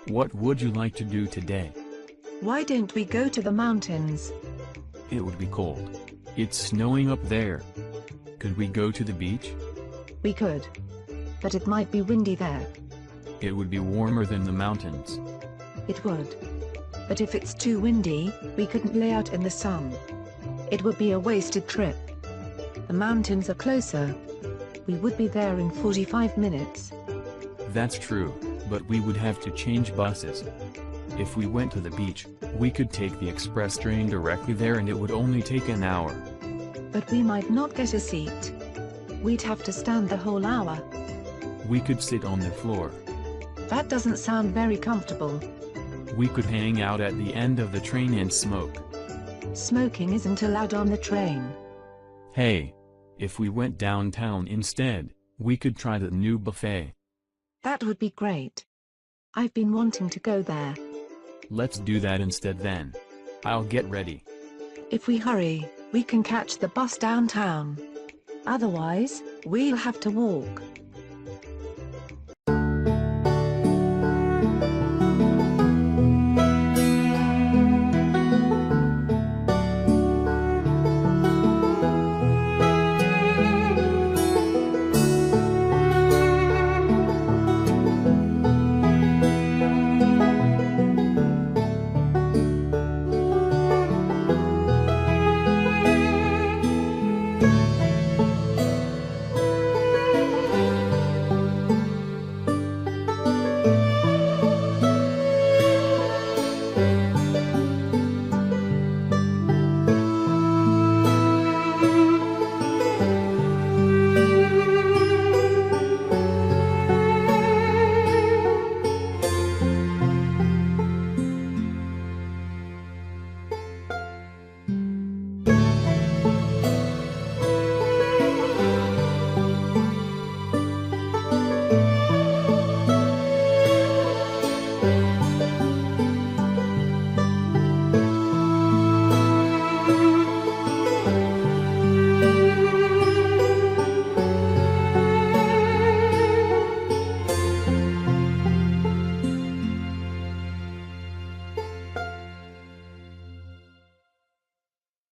What would you like to do today? Why don't we go to the mountains? It would be cold. It's snowing up there. Could we go to the beach? We could. But it might be windy there. It would be warmer than the mountains. It would. But if it's too windy, we couldn't lay out in the sun. It would be a wasted trip. The mountains are closer. We would be there in 45 minutes. That's true, but we would have to change buses. If we went to the beach, we could take the express train directly there and it would only take an hour. But we might not get a seat. We'd have to stand the whole hour. We could sit on the floor. That doesn't sound very comfortable. We could hang out at the end of the train and smoke. Smoking isn't allowed on the train. Hey, if we went downtown instead, we could try the new buffet. That would be great. I've been wanting to go there. Let's do that instead then. I'll get ready. If we hurry, we can catch the bus downtown. Otherwise, we'll have to walk.